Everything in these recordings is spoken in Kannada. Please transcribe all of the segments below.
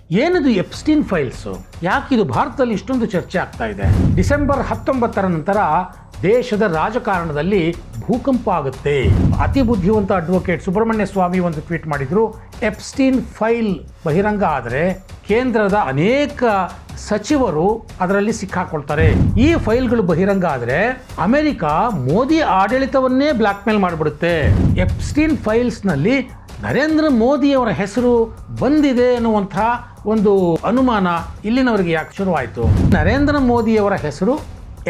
ಏನದು ಎಪ್ಸ್ಟೀನ್ ಫೈಲ್ಸು? ಯಾಕಿದು ಭಾರತದಲ್ಲಿ ಇಷ್ಟೊಂದು ಚರ್ಚೆ ಆಗ್ತಾ ಇದೆ? ಡಿಸೆಂಬರ್ 19 ನಂತರ ದೇಶದ ರಾಜಕಾರಣದಲ್ಲಿ ಭೂಕಂಪ ಆಗುತ್ತೆ. ಅತಿ ಬುದ್ಧಿವಂತ ಅಡ್ವೊಕೇಟ್ ಸುಬ್ರಹ್ಮಣ್ಯ ಸ್ವಾಮಿ ಒಂದು ಟ್ವೀಟ್ ಮಾಡಿದ್ರು, ಎಪ್ಸ್ಟೀನ್ ಫೈಲ್ ಬಹಿರಂಗ ಆದರೆ ಕೇಂದ್ರದ ಅನೇಕ ಸಚಿವರು ಅದರಲ್ಲಿ ಸಿಕ್ಕಾಕೊಳ್ತಾರೆ. ಈ ಫೈಲ್ಗಳು ಬಹಿರಂಗ ಆದರೆ America Modi ಆಡಳಿತವನ್ನೇ black mail ಮಾಡಿಬಿಡುತ್ತೆ. Epstein ಫೈಲ್ಸ್ನಲ್ಲಿ Narendra ಮೋದಿಯವರ ಹೆಸರು ಬಂದಿದೆ ಅನ್ನುವಂಥ ಒಂದು ಅನುಮಾನ ಇಲ್ಲಿನವರಿಗೆ ಯಾಕೆ ಶುರುವಾಯಿತು? ನರೇಂದ್ರ ಮೋದಿಯವರ ಹೆಸರು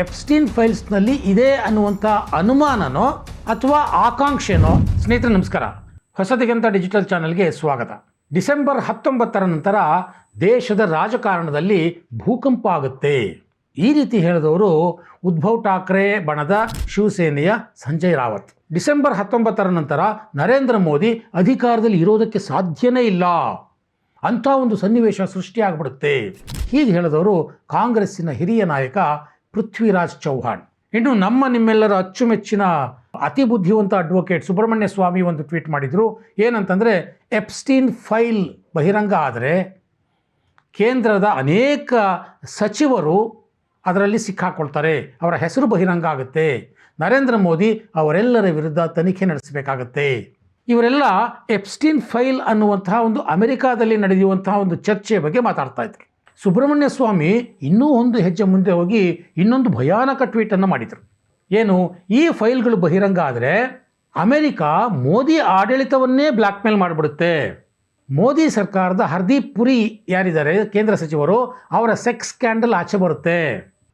ಎಪ್ಸ್ಟೀನ್ ಫೈಲ್ಸ್ನಲ್ಲಿ ಇದೆ ಅನ್ನುವಂಥ ಅನುಮಾನನೋ ಅಥವಾ ಆಕಾಂಕ್ಷೆನೋ? ಸ್ನೇಹಿತರೆ ನಮಸ್ಕಾರ, ಹೊಸದಿಗಂತ ಡಿಜಿಟಲ್ ಚಾನೆಲ್ಗೆ ಸ್ವಾಗತ. ಡಿಸೆಂಬರ್ 19 ನಂತರ ದೇಶದ ರಾಜಕಾರಣದಲ್ಲಿ ಭೂಕಂಪ ಆಗುತ್ತೆ. ಈ ರೀತಿ ಹೇಳಿದವರು ಉದ್ಧವ್ ಠಾಕ್ರೆ ಬಣದ ಶಿವಸೇನೆಯ ಸಂಜಯ್ ರಾವತ್. ಡಿಸೆಂಬರ್ 19 ನಂತರ ನರೇಂದ್ರ ಮೋದಿ ಅಧಿಕಾರದಲ್ಲಿ ಇರೋದಕ್ಕೆ ಸಾಧ್ಯನೇ ಇಲ್ಲ ಅಂಥ ಒಂದು ಸನ್ನಿವೇಶ ಸೃಷ್ಟಿಯಾಗ್ಬಿಡುತ್ತೆ. ಹೀಗೆ ಹೇಳಿದವರು ಕಾಂಗ್ರೆಸ್ಸಿನ ಹಿರಿಯ ನಾಯಕ ಪೃಥ್ವಿರಾಜ್ ಚೌಹಾಣ್. ಇನ್ನು ನಿಮ್ಮೆಲ್ಲರ ಅಚ್ಚುಮೆಚ್ಚಿನ ಅತಿ ಬುದ್ಧಿವಂತ ಅಡ್ವೊಕೇಟ್ ಸುಬ್ರಹ್ಮಣ್ಯ ಸ್ವಾಮಿ ಒಂದು ಟ್ವೀಟ್ ಮಾಡಿದರು. ಏನಂತಂದರೆ, ಎಪ್ಸ್ಟೀನ್ ಫೈಲ್ ಬಹಿರಂಗ ಆದರೆ ಕೇಂದ್ರದ ಅನೇಕ ಸಚಿವರು ಅದರಲ್ಲಿ ಸಿಕ್ಕಾಕೊಳ್ತಾರೆ, ಅವರ ಹೆಸರು ಬಹಿರಂಗ ಆಗುತ್ತೆ, ನರೇಂದ್ರ ಮೋದಿ ಅವರೆಲ್ಲರ ವಿರುದ್ಧ ತನಿಖೆ ನಡೆಸಬೇಕಾಗತ್ತೆ. ಇವರೆಲ್ಲ ಎಪ್ಸ್ಟೀನ್ ಫೈಲ್ ಅನ್ನುವಂತಹ ಒಂದು ಅಮೆರಿಕಾದಲ್ಲಿ ನಡೆಯುವಂತಹ ಒಂದು ಚರ್ಚೆಯ ಬಗ್ಗೆ ಮಾತಾಡ್ತಾ ಇದ್ರು. ಸುಬ್ರಹ್ಮಣ್ಯ ಸ್ವಾಮಿ ಇನ್ನೂ ಒಂದು ಹೆಜ್ಜೆ ಮುಂದೆ ಹೋಗಿ ಇನ್ನೊಂದು ಭಯಾನಕ ಟ್ವೀಟನ್ನು ಮಾಡಿದರು. ಏನು? ಈ ಫೈಲ್ಗಳು ಬಹಿರಂಗ ಆದರೆ America Modi ಆಡಳಿತವನ್ನೇ black mail ಮಾಡಿಬಿಡುತ್ತೆ. Modi ಸರ್ಕಾರದ ಹರ್ದೀಪ್ ಪುರಿ ಯಾರಿದ್ದಾರೆ ಕೇಂದ್ರ ಸಚಿವರು, ಅವರ ಸೆಕ್ಸ್ ಸ್ಕ್ಯಾಂಡಲ್ ಆಚೆ ಬರುತ್ತೆ.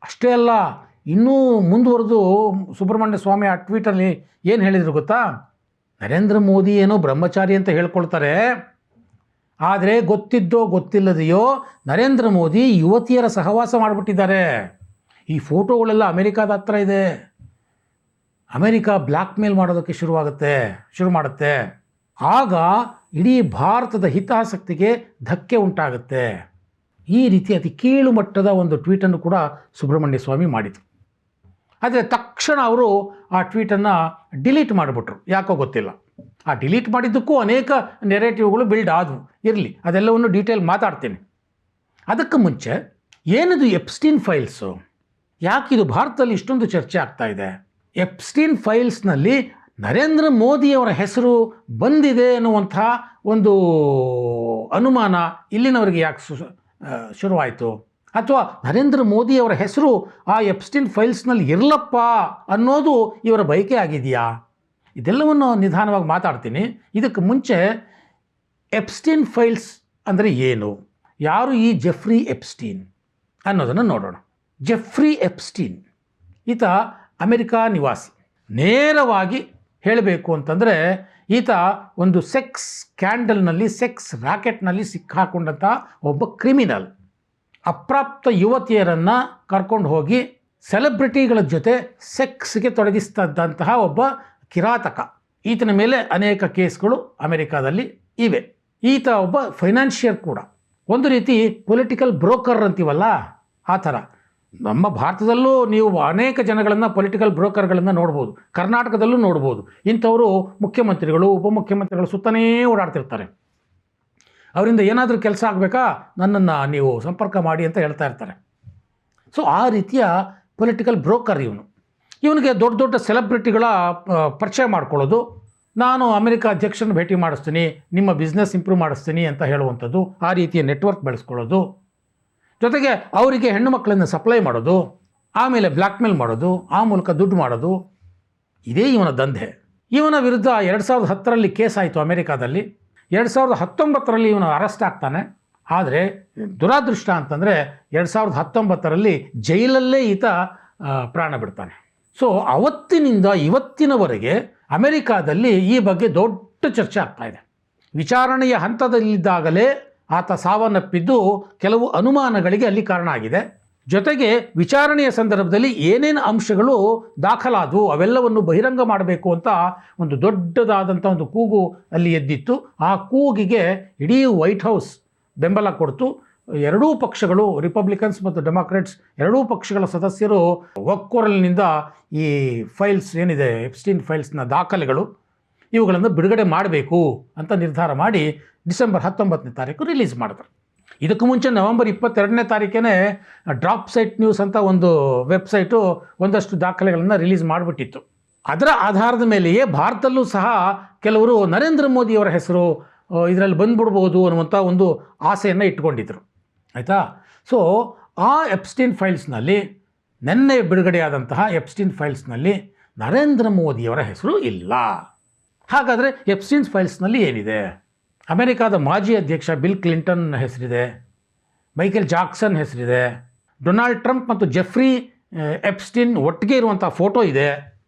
ಅಷ್ಟೇ ಅಲ್ಲ, ಇನ್ನೂ ಮುಂದುವರೆದು ಸುಬ್ರಹ್ಮಣ್ಯ ಸ್ವಾಮಿ ಆ ಟ್ವೀಟಲ್ಲಿ ಏನು ಹೇಳಿದರು ಗೊತ್ತಾ? ನರೇಂದ್ರ ಮೋದಿ ಏನೋ ಬ್ರಹ್ಮಚಾರಿ ಅಂತ ಹೇಳ್ಕೊಳ್ತಾರೆ, ಆದರೆ ಗೊತ್ತಿದ್ದೋ ಗೊತ್ತಿಲ್ಲದೆಯೋ ನರೇಂದ್ರ ಮೋದಿ ಯುವತಿಯರ ಸಹವಾಸ ಮಾಡಿಬಿಟ್ಟಿದ್ದಾರೆ. ಈ ಫೋಟೋಗಳೆಲ್ಲ ಅಮೆರಿಕಾದ ಹತ್ರ ಇದೆ. ಅಮೆರಿಕ ಬ್ಲ್ಯಾಕ್ ಮೇಲ್ ಮಾಡೋದಕ್ಕೆ ಶುರು ಮಾಡುತ್ತೆ. ಆಗ ಇಡೀ ಭಾರತದ ಹಿತಾಸಕ್ತಿಗೆ ಧಕ್ಕೆ ಉಂಟಾಗುತ್ತೆ. ಈ ರೀತಿ ಅತಿ ಕೀಳು ಮಟ್ಟದ ಒಂದು ಟ್ವೀಟನ್ನು ಕೂಡ ಸುಬ್ರಹ್ಮಣ್ಯ ಸ್ವಾಮಿ ಮಾಡಿದರು. ಆದರೆ ತಕ್ಷಣ ಅವರು ಆ ಟ್ವೀಟನ್ನು ಡಿಲೀಟ್ ಮಾಡಿಬಿಟ್ರು. ಯಾಕೋ ಗೊತ್ತಿಲ್ಲ. ಆ ಡಿಲೀಟ್ ಮಾಡಿದ್ದಕ್ಕೂ ಅನೇಕ ನೆರೇಟಿವ್ಗಳು ಬಿಲ್ಡ್ ಆದವು. ಇರಲಿ, ಅದೆಲ್ಲವನ್ನು ಡೀಟೇಲ್ ಮಾತಾಡ್ತೀನಿ. ಅದಕ್ಕೆ ಮುಂಚೆ ಏನದು ಎಪ್ಸ್ಟೀನ್ ಫೈಲ್ಸು? ಯಾಕಿದು ಭಾರತದಲ್ಲಿ ಇಷ್ಟೊಂದು ಚರ್ಚೆ ಆಗ್ತಾ ಇದೆ? ಎಪ್ಸ್ಟೀನ್ ಫೈಲ್ಸ್ನಲ್ಲಿ ನರೇಂದ್ರ ಮೋದಿಯವರ ಹೆಸರು ಬಂದಿದೆ ಅನ್ನುವಂಥ ಒಂದು ಅನುಮಾನ ಇಲ್ಲಿನವರಿಗೆ ಯಾಕೆ ಶುರುವಾಯಿತು? ಅಥವಾ ನರೇಂದ್ರ ಮೋದಿಯವರ ಹೆಸರು ಆ ಎಪ್ಸ್ಟೀನ್ ಫೈಲ್ಸ್ನಲ್ಲಿ ಇರಲಪ್ಪ ಅನ್ನೋದು ಇವರ ಬಯಕೆ ಆಗಿದೆಯಾ? ಇದೆಲ್ಲವನ್ನು ನಿಧಾನವಾಗಿ ಮಾತಾಡ್ತೀನಿ. ಇದಕ್ಕೆ ಮುಂಚೆ ಎಪ್ಸ್ಟೀನ್ ಫೈಲ್ಸ್ ಅಂದರೆ ಏನು, ಯಾರು ಈ ಜೆಫ್ರಿ ಎಪ್ಸ್ಟೀನ್ ಅನ್ನೋದನ್ನು ನೋಡೋಣ. ಜೆಫ್ರಿ ಎಪ್ಸ್ಟೀನ್ ಈತ ಅಮೆರಿಕಾ ನಿವಾಸಿ. ನೇರವಾಗಿ ಹೇಳಬೇಕು ಅಂತಂದರೆ ಈತ ಒಂದು ಸೆಕ್ಸ್ ಸ್ಕ್ಯಾಂಡಲ್ನಲ್ಲಿ, ಸೆಕ್ಸ್ ರ್ಯಾಕೆಟ್ನಲ್ಲಿ ಸಿಕ್ಕಾಕೊಂಡಂಥ ಒಬ್ಬ ಕ್ರಿಮಿನಲ್. ಅಪ್ರಾಪ್ತ ಯುವತಿಯರನ್ನು ಕರ್ಕೊಂಡು ಹೋಗಿ ಸೆಲೆಬ್ರಿಟಿಗಳ ಜೊತೆ ಸೆಕ್ಸ್ಗೆ ತೊಡಗಿಸ್ತಂತಹ ಒಬ್ಬ ಕಿರಾತಕ. ಈತನ ಮೇಲೆ ಅನೇಕ ಕೇಸ್ಗಳು ಅಮೆರಿಕಾದಲ್ಲಿ ಇವೆ. ಈತ ಒಬ್ಬ ಫೈನಾನ್ಷಿಯರ್ ಕೂಡ, ಒಂದು ರೀತಿ ಪೊಲಿಟಿಕಲ್ ಬ್ರೋಕರ್ ಅಂತೀವಲ್ಲ ಆ ಥರ. ನಮ್ಮ ಭಾರತದಲ್ಲೂ ನೀವು ಅನೇಕ ಜನಗಳನ್ನು, ಪೊಲಿಟಿಕಲ್ ಬ್ರೋಕರ್ಗಳನ್ನು ನೋಡ್ಬೋದು, ಕರ್ನಾಟಕದಲ್ಲೂ ನೋಡ್ಬೋದು. ಇಂಥವರು ಮುಖ್ಯಮಂತ್ರಿಗಳು, ಉಪಮುಖ್ಯಮಂತ್ರಿಗಳು ಸುತ್ತನೇ ಓಡಾಡ್ತಿರ್ತಾರೆ. ಅವರಿಂದ ಏನಾದರೂ ಕೆಲಸ ಆಗಬೇಕಾ, ನನ್ನನ್ನು ನೀವು ಸಂಪರ್ಕ ಮಾಡಿ ಅಂತ ಹೇಳ್ತಾ ಇರ್ತಾರೆ. ಸೊ ಆ ರೀತಿಯ ಪೊಲಿಟಿಕಲ್ ಬ್ರೋಕರ್ ಇವನು. ಇವನಿಗೆ ದೊಡ್ಡ ದೊಡ್ಡ ಸೆಲೆಬ್ರಿಟಿಗಳ ಪರಿಚಯ ಮಾಡ್ಕೊಳ್ಳೋದು, ನಾನು ಅಮೆರಿಕ ಅಧ್ಯಕ್ಷರನ್ನು ಭೇಟಿ ಮಾಡಿಸ್ತೀನಿ, ನಿಮ್ಮ ಬಿಸ್ನೆಸ್ ಇಂಪ್ರೂವ್ ಮಾಡಿಸ್ತೀನಿ ಅಂತ ಹೇಳುವಂಥದ್ದು, ಆ ರೀತಿಯ ನೆಟ್ವರ್ಕ್ ಬೆಳೆಸ್ಕೊಳ್ಳೋದು, ಜೊತೆಗೆ ಅವರಿಗೆ ಹೆಣ್ಣು ಮಕ್ಕಳನ್ನು ಸಪ್ಲೈ ಮಾಡೋದು, ಆಮೇಲೆ ಬ್ಲ್ಯಾಕ್ ಮೇಲ್ ಮಾಡೋದು, ಆ ಮೂಲಕ ದುಡ್ಡು ಮಾಡೋದು, ಇದೇ ಇವನ ದಂಧೆ. ಇವನ ವಿರುದ್ಧ 2010ರಲ್ಲಿ ಕೇಸ್ ಆಯಿತು ಅಮೆರಿಕಾದಲ್ಲಿ. 2019ರಲ್ಲಿ ಇವನು ಅರೆಸ್ಟ್ ಆಗ್ತಾನೆ. ಆದರೆ ದುರಾದೃಷ್ಟ ಅಂತಂದರೆ 2019ರಲ್ಲಿ ಜೈಲಲ್ಲೇ ಈತ ಪ್ರಾಣ ಬಿಡ್ತಾನೆ. ಸೊ ಅವತ್ತಿನಿಂದ ಇವತ್ತಿನವರೆಗೆ ಅಮೆರಿಕಾದಲ್ಲಿ ಈ ಬಗ್ಗೆ ದೊಡ್ಡ ಚರ್ಚೆ ಆಗ್ತಾ ಇದೆ. ವಿಚಾರಣೆಯ ಹಂತದಲ್ಲಿದ್ದಾಗಲೇ ಆತ ಸಾವನ್ನಪ್ಪಿದ್ದು ಕೆಲವು ಅನುಮಾನಗಳಿಗೆ ಅಲ್ಲಿ ಕಾರಣ ಆಗಿದೆ. ಜೊತೆಗೆ ವಿಚಾರಣೆಯ ಸಂದರ್ಭದಲ್ಲಿ ಏನೇನು ಅಂಶಗಳು ದಾಖಲಾದವು ಅವೆಲ್ಲವನ್ನು ಬಹಿರಂಗ ಮಾಡಬೇಕು ಅಂತ ಒಂದು ದೊಡ್ಡದಾದಂಥ ಒಂದು ಕೂಗು ಅಲ್ಲಿ ಎದ್ದಿತ್ತು. ಆ ಕೂಗಿಗೆ ಇಡೀ ವೈಟ್ ಹೌಸ್ ಬೆಂಬಲ ಕೊಡ್ತು. ಎರಡೂ ಪಕ್ಷಗಳು, ರಿಪಬ್ಲಿಕನ್ಸ್ ಮತ್ತು ಡೆಮಾಕ್ರೆಟ್ಸ್, ಎರಡೂ ಪಕ್ಷಗಳ ಸದಸ್ಯರು ಒಕ್ಕೊರಲಿನಿಂದ ಈ ಫೈಲ್ಸ್ ಏನಿದೆ, ಎಪ್ಸ್ಟೀನ್ ಫೈಲ್ಸ್ನ ದಾಖಲೆಗಳು, ಇವುಗಳನ್ನು ಬಿಡುಗಡೆ ಮಾಡಬೇಕು ಅಂತ ನಿರ್ಧಾರ ಮಾಡಿ ಡಿಸೆಂಬರ್ 19ನೇ ತಾರೀಕು ರಿಲೀಸ್ ಮಾಡಿದ್ರು. ಇದಕ್ಕೂ ಮುಂಚೆ ನವೆಂಬರ್ 22ನೇ ತಾರೀಕೇ ಡ್ರಾಪ್ ಸೈಟ್ ನ್ಯೂಸ್ ಅಂತ ಒಂದು ವೆಬ್ಸೈಟು ಒಂದಷ್ಟು ದಾಖಲೆಗಳನ್ನು ರಿಲೀಸ್ ಮಾಡಿಬಿಟ್ಟಿತ್ತು. ಅದರ ಆಧಾರದ ಮೇಲೆಯೇ ಭಾರತದಲ್ಲೂ ಸಹ ಕೆಲವರು ನರೇಂದ್ರ ಮೋದಿಯವರ ಹೆಸರು ಇದರಲ್ಲಿ ಬಂದ್ಬಿಡ್ಬೋದು ಅನ್ನುವಂಥ ಒಂದು ಆಸೆಯನ್ನು ಇಟ್ಕೊಂಡಿದ್ರು. ಆಯಿತಾ? ಸೊ ಆ ಎಪ್ಸ್ಟೀನ್ ಫೈಲ್ಸ್ನಲ್ಲಿ ನಿನ್ನೆ ಬಿಡುಗಡೆಯಾದಂತಹ ಎಪ್ಸ್ಟೀನ್ ಫೈಲ್ಸ್ನಲ್ಲಿ ನರೇಂದ್ರ ಮೋದಿಯವರ ಹೆಸರು ಇಲ್ಲ. ಹಾಗಾದರೆ ಎಪ್ಸ್ಟೀನ್ ಫೈಲ್ಸ್ನಲ್ಲಿ ಏನಿದೆ? ಅಮೆರಿಕಾದ ಮಾಜಿ ಅಧ್ಯಕ್ಷ ಬಿಲ್ ಕ್ಲಿಂಟನ್ ಹೆಸರಿದೆ, ಮೈಕೆಲ್ ಜಾಕ್ಸನ್ ಹೆಸರಿದೆ, ಡೊನಾಲ್ಡ್ ಟ್ರಂಪ್ ಮತ್ತು ಜೆಫ್ರಿ ಎಪ್ಸ್ಟೀನ್ ಒಟ್ಟಿಗೆ ಇರುವಂಥ ಫೋಟೋ ಇದೆ,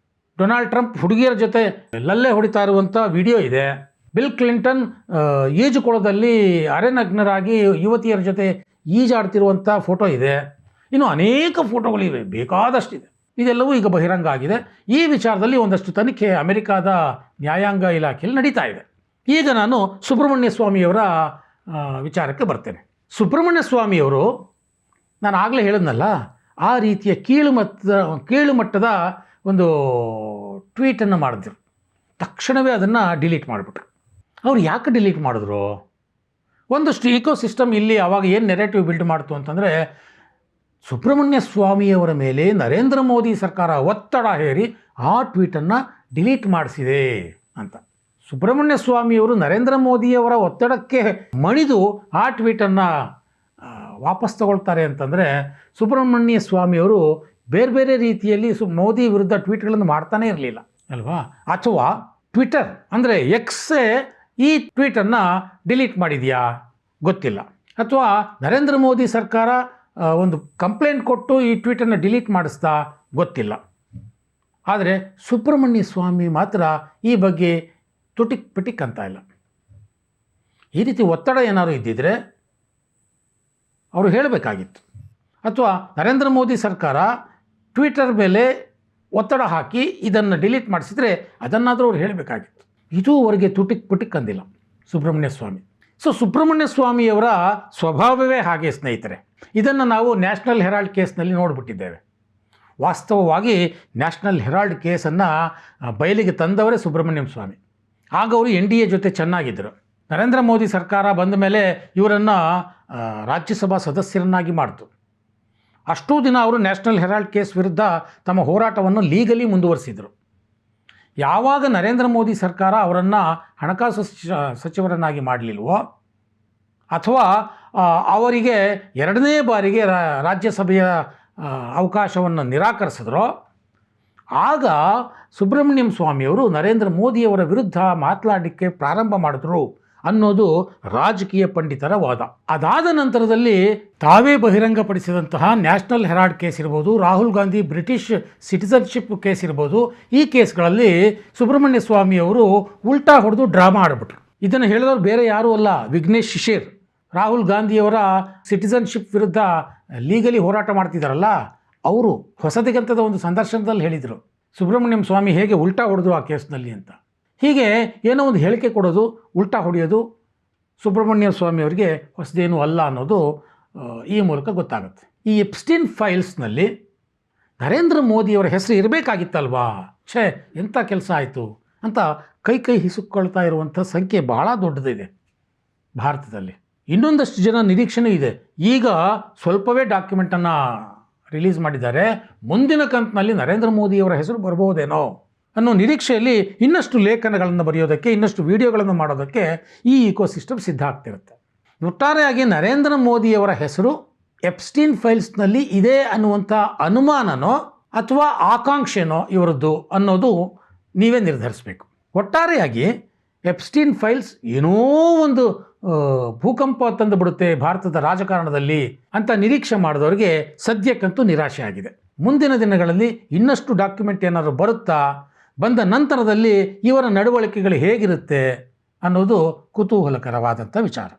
ಡೊನಾಲ್ಡ್ ಟ್ರಂಪ್ ಹುಡುಗಿಯರ ಜೊತೆ ಲಲ್ಲೆ ಹೊಡಿತಾ ಇರುವಂಥ ವಿಡಿಯೋ ಇದೆ, ಬಿಲ್ ಕ್ಲಿಂಟನ್ ಈಜುಕೊಳದಲ್ಲಿ ಅರೆನಗ್ನರಾಗಿ ಯುವತಿಯರ ಜೊತೆ ಈಜಾಡ್ತಿರುವಂಥ ಫೋಟೋ ಇದೆ, ಇನ್ನು ಅನೇಕ ಫೋಟೋಗಳಿವೆ, ಬೇಕಾದಷ್ಟಿದೆ. ಇದೆಲ್ಲವೂ ಈಗ ಬಹಿರಂಗ ಆಗಿದೆ. ಈ ವಿಚಾರದಲ್ಲಿ ಒಂದಷ್ಟು ತನಿಖೆ ಅಮೆರಿಕಾದ ನ್ಯಾಯಾಂಗ ಇಲಾಖೆಯಲ್ಲಿ ನಡೀತಾ ಇದೆ. ಈಗ ನಾನು ಸುಬ್ರಹ್ಮಣ್ಯ ಸ್ವಾಮಿಯವರ ವಿಚಾರಕ್ಕೆ ಬರ್ತೇನೆ. ಸುಬ್ರಹ್ಮಣ್ಯ ಸ್ವಾಮಿಯವರು, ನಾನು ಆಗಲೇ ಹೇಳಿದ್ನಲ್ಲ, ಆ ರೀತಿಯ ಕೀಳುಮಟ್ಟದ ಒಂದು ಟ್ವೀಟನ್ನು ಮಾಡಿದ್ರು. ತಕ್ಷಣವೇ ಅದನ್ನು ಡಿಲೀಟ್ ಮಾಡಿಬಿಟ್ರು. ಅವ್ರು ಯಾಕೆ ಡಿಲೀಟ್ ಮಾಡಿದ್ರು? ಒಂದಷ್ಟು ಇಕೋಸಿಸ್ಟಮ್ ಇಲ್ಲಿ ಆವಾಗ ಏನು ನೆರೆಟಿವ್ ಬಿಲ್ಡ್ ಮಾಡ್ತು ಅಂತಂದರೆ, ಸುಬ್ರಹ್ಮಣ್ಯ ಸ್ವಾಮಿಯವರ ಮೇಲೆ ನರೇಂದ್ರ ಮೋದಿ ಸರ್ಕಾರ ಒತ್ತಡ ಹೇರಿ ಆ ಟ್ವೀಟನ್ನು ಡಿಲೀಟ್ ಮಾಡಿಸಿದೆ ಅಂತ. ಸುಬ್ರಹ್ಮಣ್ಯ ಸ್ವಾಮಿಯವರು ನರೇಂದ್ರ ಮೋದಿಯವರ ಒತ್ತಡಕ್ಕೆ ಮಣಿದು ಆ ಟ್ವೀಟನ್ನು ವಾಪಸ್ ತಗೊಳ್ತಾರೆ ಅಂತಂದರೆ, ಸುಬ್ರಹ್ಮಣ್ಯ ಸ್ವಾಮಿಯವರು ಬೇರೆ ಬೇರೆ ರೀತಿಯಲ್ಲಿ ಮೋದಿ ವಿರುದ್ಧ ಟ್ವೀಟ್ಗಳನ್ನು ಮಾಡ್ತಾನೇ ಇರಲಿಲ್ಲ ಅಲ್ವಾ? ಅಥವಾ ಟ್ವಿಟರ್ ಅಂದರೆ ಎಕ್ಸೇ ಈ ಟ್ವೀಟನ್ನು ಡಿಲೀಟ್ ಮಾಡಿದೆಯಾ ಗೊತ್ತಿಲ್ಲ. ಅಥವಾ ನರೇಂದ್ರ ಮೋದಿ ಸರ್ಕಾರ ಒಂದು ಕಂಪ್ಲೇಂಟ್ ಕೊಟ್ಟು ಈ ಟ್ವೀಟನ್ನು ಡಿಲೀಟ್ ಮಾಡಿಸ್ತಾ ಗೊತ್ತಿಲ್ಲ. ಆದರೆ ಸುಬ್ರಹ್ಮಣ್ಯ ಸ್ವಾಮಿ ಮಾತ್ರ ಈ ಬಗ್ಗೆ ತುಟಿಕ್ ಪಿಟಿಕ್ ಅಂತ ಇಲ್ಲ. ಈ ರೀತಿ ಒತ್ತಡ ಏನಾದರೂ ಇದ್ದಿದ್ರೆ ಅವರು ಹೇಳಬೇಕಾಗಿತ್ತು. ಅಥವಾ ನರೇಂದ್ರ ಮೋದಿ ಸರ್ಕಾರ ಟ್ವಿಟರ್ ಮೇಲೆ ಒತ್ತಡ ಹಾಕಿ ಇದನ್ನು ಡಿಲೀಟ್ ಮಾಡಿಸಿದರೆ ಅದನ್ನಾದರೂ ಅವ್ರು ಹೇಳಬೇಕಾಗಿತ್ತು. ಇದುವರೆಗೆ ತುಟಿಕ್ ಪಿಟಿಕ್ ಅಂದಿಲ್ಲ ಸುಬ್ರಹ್ಮಣ್ಯ ಸ್ವಾಮಿ. ಸೊ ಸುಬ್ರಹ್ಮಣ್ಯ ಸ್ವಾಮಿಯವರ ಸ್ವಭಾವವೇ ಹಾಗೆ ಸ್ನೇಹಿತರೆ. ಇದನ್ನು ನಾವು ನ್ಯಾಷನಲ್ ಹೆರಾಲ್ಡ್ ಕೇಸ್ನಲ್ಲಿ ನೋಡಿಬಿಟ್ಟಿದ್ದೇವೆ. ವಾಸ್ತವವಾಗಿ ನ್ಯಾಷನಲ್ ಹೆರಾಲ್ಡ್ ಕೇಸನ್ನು ಬಯಲಿಗೆ ತಂದವರೇ ಸುಬ್ರಹ್ಮಣ್ಯಂ ಸ್ವಾಮಿ. ಆಗ ಅವರು NDA ಜೊತೆ ಚೆನ್ನಾಗಿದ್ದರು. ನರೇಂದ್ರ ಮೋದಿ ಸರ್ಕಾರ ಬಂದ ಮೇಲೆ ಇವರನ್ನು ರಾಜ್ಯಸಭಾ ಸದಸ್ಯರನ್ನಾಗಿ ಮಾಡಿತು. ಅಷ್ಟೂ ದಿನ ಅವರು ನ್ಯಾಷನಲ್ ಹೆರಾಲ್ಡ್ ಕೇಸ್ ವಿರುದ್ಧ ತಮ್ಮ ಹೋರಾಟವನ್ನು ಲೀಗಲಿ ಮುಂದುವರಿಸಿದರು. ಯಾವಾಗ ನರೇಂದ್ರ ಮೋದಿ ಸರ್ಕಾರ ಅವರನ್ನು ಹಣಕಾಸು ಸಚಿವರನ್ನಾಗಿ ಮಾಡಲಿಲ್ವೋ, ಅಥವಾ ಅವರಿಗೆ 2ನೇ ಬಾರಿಗೆ ರಾಜ್ಯಸಭೆಯ ಅವಕಾಶವನ್ನು ನಿರಾಕರಿಸಿದ್ರೋ, ಆಗ ಸುಬ್ರಹ್ಮಣ್ಯಂ ಸ್ವಾಮಿಯವರು ನರೇಂದ್ರ ಮೋದಿಯವರ ವಿರುದ್ಧ ಮಾತನಾಡಲಿಕ್ಕೆ ಪ್ರಾರಂಭ ಮಾಡಿದ್ರು ಅನ್ನೋದು ರಾಜಕೀಯ ಪಂಡಿತರ ವಾದ. ಅದಾದ ನಂತರದಲ್ಲಿ ತಾವೇ ಬಹಿರಂಗಪಡಿಸಿದಂತಹ ನ್ಯಾಷನಲ್ ಹೆರಾಲ್ಡ್ ಕೇಸ್ ಇರ್ಬೋದು, Rahul Gandhi British citizenship case ಇರ್ಬೋದು, ಈ ಕೇಸ್ಗಳಲ್ಲಿ ಸುಬ್ರಹ್ಮಣ್ಯ ಸ್ವಾಮಿಯವರು ಉಲ್ಟಾ ಹೊಡೆದು ಡ್ರಾಮಾ ಆಡಿಬಿಟ್ರು. ಇದನ್ನು ಹೇಳಿದವರು ಬೇರೆ ಯಾರೂ ಅಲ್ಲ, ವಿಘ್ನೇಶ್ ಶಿಶಿರ್. ರಾಹುಲ್ ಗಾಂಧಿಯವರ ಸಿಟಿಸನ್ಶಿಪ್ ವಿರುದ್ಧ ಲೀಗಲಿ ಹೋರಾಟ ಮಾಡ್ತಿದ್ದಾರಲ್ಲ, ಅವರು ಹೊಸದಿಗಂತದ ಒಂದು ಸಂದರ್ಶನದಲ್ಲಿ ಹೇಳಿದರು ಸುಬ್ರಹ್ಮಣ್ಯಂ ಸ್ವಾಮಿ ಹೇಗೆ ಉಲ್ಟಾ ಹೊಡೆದ್ರು ಆ ಕೇಸ್ನಲ್ಲಿ ಅಂತ. ಹೀಗೆ ಏನೋ ಒಂದು ಹೇಳಿಕೆ ಕೊಡೋದು, ಉಲ್ಟಾ ಹೊಡೆಯೋದು ಸುಬ್ರಹ್ಮಣ್ಯ ಸ್ವಾಮಿಯವರಿಗೆ ಹೊಸದೇನೂ ಅಲ್ಲ ಅನ್ನೋದು ಈ ಮೂಲಕ ಗೊತ್ತಾಗುತ್ತೆ. ಈ ಎಪ್ಸ್ಟೀನ್ ಫೈಲ್ಸ್ನಲ್ಲಿ ನರೇಂದ್ರ ಮೋದಿಯವರ ಹೆಸರು ಇರಬೇಕಾಗಿತ್ತಲ್ವಾ? ಎಂಥ ಕೆಲಸ ಆಯಿತು ಅಂತ ಕೈ ಹಿಸುಕೊಳ್ತಾ ಇರುವಂಥ ಸಂಖ್ಯೆ ಭಾಳ ದೊಡ್ಡದಿದೆ ಭಾರತದಲ್ಲಿ. ಇನ್ನೊಂದಷ್ಟು ಜನ ನಿರೀಕ್ಷಣೆ ಇದೆ. ಈಗ ಸ್ವಲ್ಪವೇ ಡಾಕ್ಯುಮೆಂಟನ್ನು ರಿಲೀಸ್ ಮಾಡಿದ್ದಾರೆ, ಮುಂದಿನ ಕಂತಿನಲ್ಲಿ ನರೇಂದ್ರ ಮೋದಿಯವರ ಹೆಸರು ಬರ್ಬೋದೇನೋ ಅನ್ನೋ ನಿರೀಕ್ಷೆಯಲ್ಲಿ ಇನ್ನಷ್ಟು ಲೇಖನಗಳನ್ನು ಬರೆಯೋದಕ್ಕೆ, ಇನ್ನಷ್ಟು ವಿಡಿಯೋಗಳನ್ನು ಮಾಡೋದಕ್ಕೆ ಈ ಇಕೋಸಿಸ್ಟಮ್ ಸಿದ್ಧ ಆಗ್ತಿರುತ್ತೆ. ಒಟ್ಟಾರೆಯಾಗಿ ನರೇಂದ್ರ ಮೋದಿಯವರ ಹೆಸರು ಎಪ್ಸ್ಟೀನ್ ಫೈಲ್ಸ್ನಲ್ಲಿ ಇದೆ ಅನ್ನುವಂಥ ಅನುಮಾನನೋ ಅಥವಾ ಆಕಾಂಕ್ಷೆನೋ ಇವರದ್ದು ಅನ್ನೋದು ನೀವೇ ನಿರ್ಧರಿಸಬೇಕು. ಒಟ್ಟಾರೆಯಾಗಿ ಎಪ್ಸ್ಟೀನ್ ಫೈಲ್ಸ್ ಏನೋ ಒಂದು ಭೂಕಂಪ ತಂದು ಬಿಡುತ್ತೆ ಭಾರತದ ರಾಜಕಾರಣದಲ್ಲಿ ಅಂತ ನಿರೀಕ್ಷೆ ಮಾಡಿದವರಿಗೆ ಸದ್ಯಕ್ಕಂತೂ ನಿರಾಶೆ ಆಗಿದೆ. ಮುಂದಿನ ದಿನಗಳಲ್ಲಿ ಇನ್ನಷ್ಟು ಡಾಕ್ಯುಮೆಂಟ್ ಏನಾದರೂ ಬರುತ್ತಾ, ಬಂದ ನಂತರದಲ್ಲಿ ಇವರ ನಡವಳಿಕೆಗಳು ಹೇಗಿರುತ್ತೆ ಅನ್ನೋದು ಕುತೂಹಲಕರವಾದಂಥ ವಿಚಾರ.